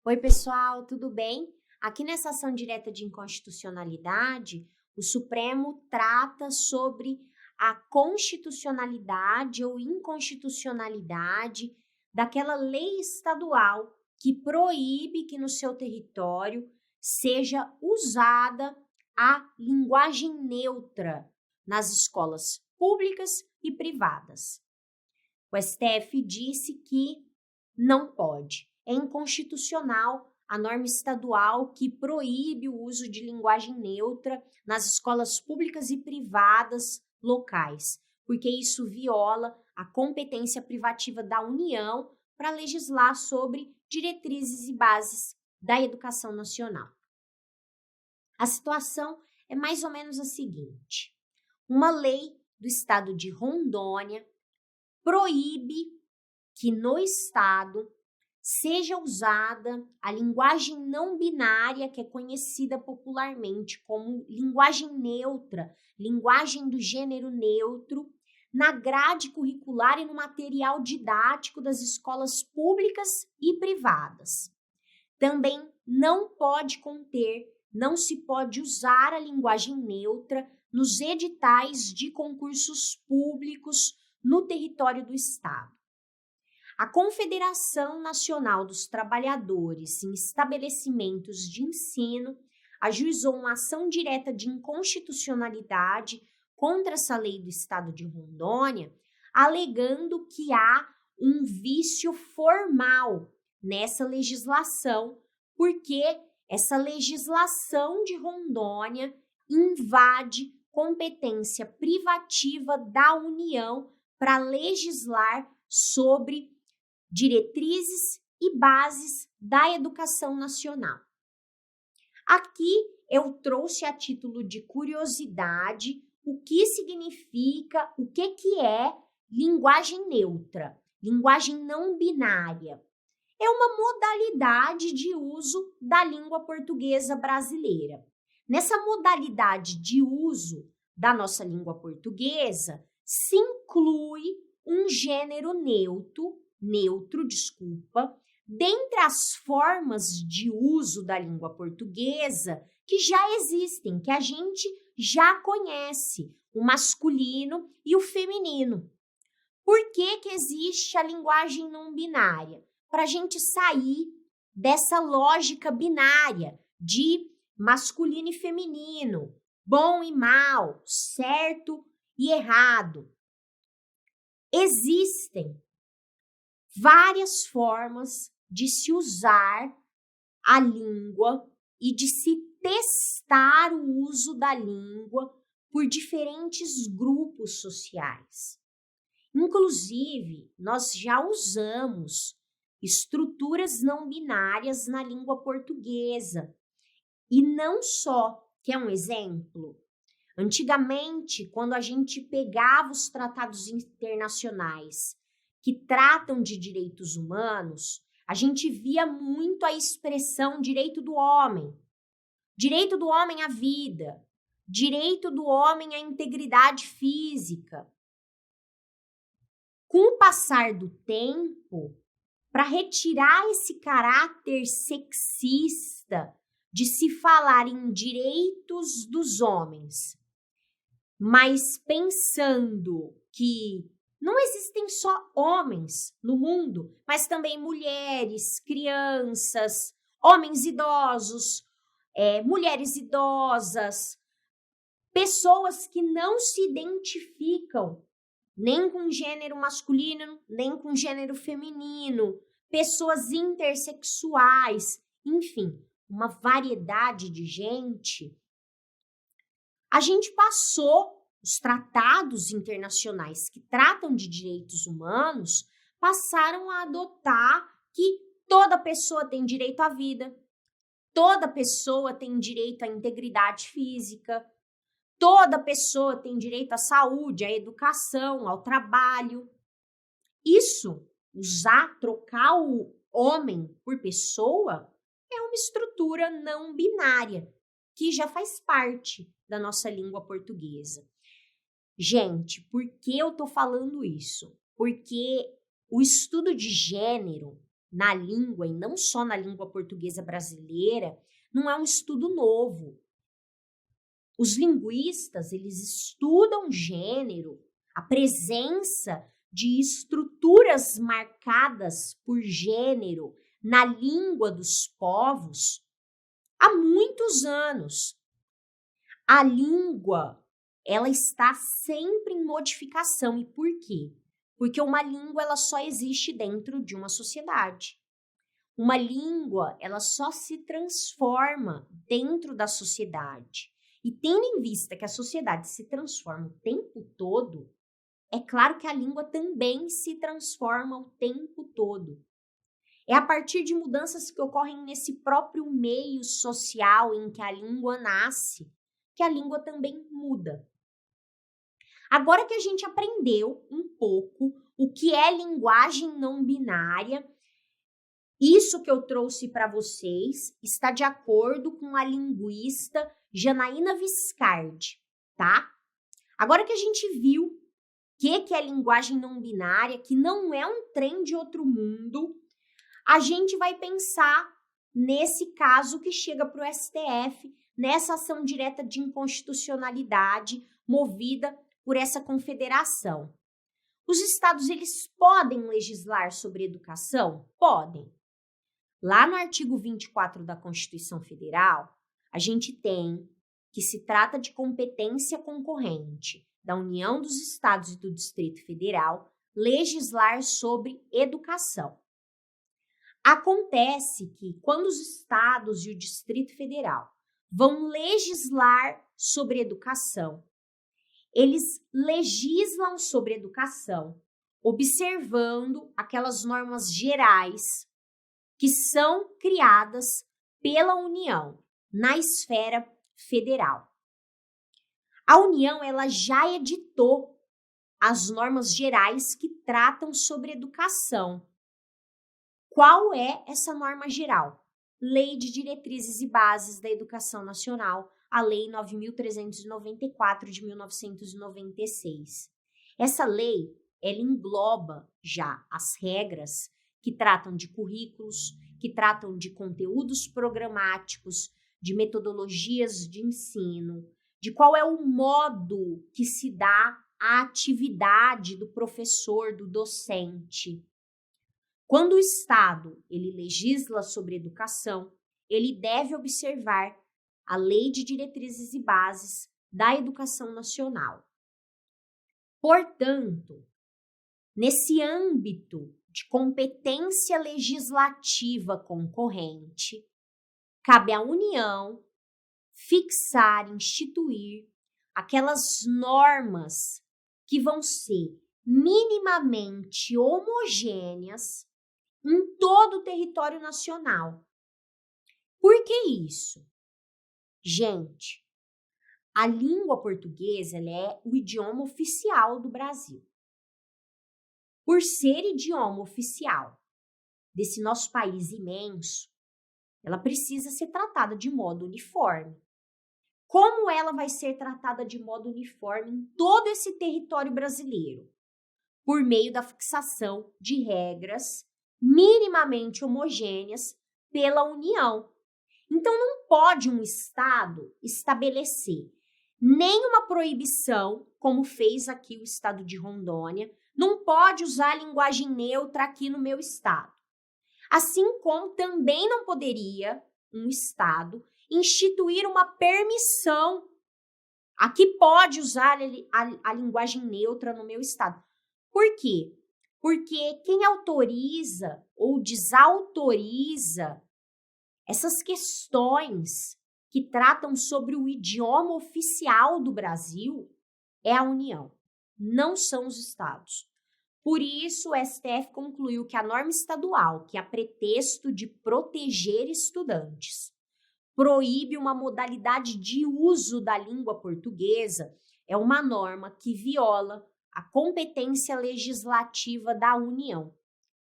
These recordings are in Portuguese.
Oi, pessoal, tudo bem? Aqui nessa ação direta de inconstitucionalidade, o Supremo trata sobre a constitucionalidade ou inconstitucionalidade daquela lei estadual que proíbe que no seu território seja usada a linguagem neutra nas escolas públicas e privadas. O STF disse que não pode. É inconstitucional a norma estadual que proíbe o uso de linguagem neutra nas escolas públicas e privadas locais, porque isso viola a competência privativa da União para legislar sobre diretrizes e bases da educação nacional. A situação é mais ou menos a seguinte: uma lei do estado de Rondônia proíbe que no estado seja usada a linguagem não binária, que é conhecida popularmente como linguagem neutra, linguagem do gênero neutro, na grade curricular e no material didático das escolas públicas e privadas. Também não se pode usar a linguagem neutra nos editais de concursos públicos no território do estado. A Confederação Nacional dos Trabalhadores em Estabelecimentos de Ensino ajuizou uma ação direta de inconstitucionalidade contra essa lei do estado de Rondônia, alegando que há um vício formal nessa legislação, porque essa legislação de Rondônia invade competência privativa da União para legislar sobre diretrizes e bases da educação nacional. Aqui eu trouxe a título de curiosidade o que significa, o que é linguagem neutra, linguagem não binária. É uma modalidade de uso da língua portuguesa brasileira. Nessa modalidade de uso da nossa língua portuguesa, se inclui um gênero neutro, dentre as formas de uso da língua portuguesa que já existem, que a gente já conhece, o masculino e o feminino. Por que existe a linguagem não binária? Para a gente sair dessa lógica binária de masculino e feminino, bom e mal, certo e errado. Existem várias formas de se usar a língua e de se testar o uso da língua por diferentes grupos sociais. Inclusive, nós já usamos estruturas não binárias na língua portuguesa. E não só, quer um exemplo? Antigamente, quando a gente pegava os tratados internacionais que tratam de direitos humanos, a gente via muito a expressão direito do homem à vida, direito do homem à integridade física. Com o passar do tempo, para retirar esse caráter sexista de se falar em direitos dos homens, mas pensando que não existem só homens no mundo, mas também mulheres, crianças, homens idosos, mulheres idosas, pessoas que não se identificam nem com gênero masculino, nem com gênero feminino, pessoas intersexuais, enfim, uma variedade de gente. A gente passou os tratados internacionais que tratam de direitos humanos, passaram a adotar que toda pessoa tem direito à vida, toda pessoa tem direito à integridade física, toda pessoa tem direito à saúde, à educação, ao trabalho. Isso, trocar o homem por pessoa, é uma estrutura não binária, que já faz parte da nossa língua portuguesa. Gente, por que eu tô falando isso? Porque o estudo de gênero na língua, e não só na língua portuguesa brasileira, não é um estudo novo. Os linguistas, eles estudam gênero, a presença de estruturas marcadas por gênero na língua dos povos há muitos anos. A língua, ela está sempre em modificação. E por quê? Porque uma língua, ela só existe dentro de uma sociedade. Uma língua, ela só se transforma dentro da sociedade. E tendo em vista que a sociedade se transforma o tempo todo, é claro que a língua também se transforma o tempo todo. É a partir de mudanças que ocorrem nesse próprio meio social em que a língua nasce, que a língua também muda. Agora que a gente aprendeu um pouco o que é linguagem não binária, isso que eu trouxe para vocês está de acordo com a linguista Janaína Viscardi, tá? Agora que a gente viu o que é linguagem não binária, que não é um trem de outro mundo, a gente vai pensar nesse caso que chega para o STF, nessa ação direta de inconstitucionalidade movida por essa confederação. Os estados, eles podem legislar sobre educação? Podem. Lá no artigo 24 da Constituição Federal, a gente tem que se trata de competência concorrente da União dos Estados e do Distrito Federal legislar sobre educação. Acontece que quando os estados e o Distrito Federal vão legislar sobre educação, eles legislam sobre educação observando aquelas normas gerais que são criadas pela União na esfera federal. A União, ela já editou as normas gerais que tratam sobre educação. Qual é essa norma geral? Lei de Diretrizes e Bases da Educação Nacional, a Lei 9.394 de 1996. Essa lei, ela engloba já as regras que tratam de currículos, que tratam de conteúdos programáticos, de metodologias de ensino, de qual é o modo que se dá a atividade do professor, do docente. Quando o Estado ele legisla sobre educação, ele deve observar a Lei de Diretrizes e Bases da Educação Nacional. Portanto, nesse âmbito de competência legislativa concorrente, cabe à União fixar, instituir aquelas normas que vão ser minimamente homogêneas em todo o território nacional. Por que isso? Gente, a língua portuguesa ela é o idioma oficial do Brasil. Por ser idioma oficial desse nosso país imenso, ela precisa ser tratada de modo uniforme. Como ela vai ser tratada de modo uniforme em todo esse território brasileiro? Por meio da fixação de regras minimamente homogêneas pela União. Então, não pode um Estado estabelecer nenhuma proibição, como fez aqui o Estado de Rondônia, não pode usar a linguagem neutra aqui no meu Estado. Assim como também não poderia um Estado instituir uma permissão. Aqui pode usar a linguagem neutra no meu Estado. Por quê? Porque quem autoriza ou desautoriza essas questões que tratam sobre o idioma oficial do Brasil é a União, não são os estados. Por isso, o STF concluiu que a norma estadual, que a pretexto de proteger estudantes, proíbe uma modalidade de uso da língua portuguesa, é uma norma que viola a competência legislativa da União.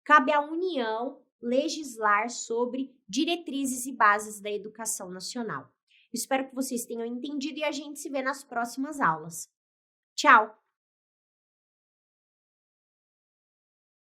Cabe à União legislar sobre diretrizes e bases da educação nacional. Espero que vocês tenham entendido e a gente se vê nas próximas aulas. Tchau!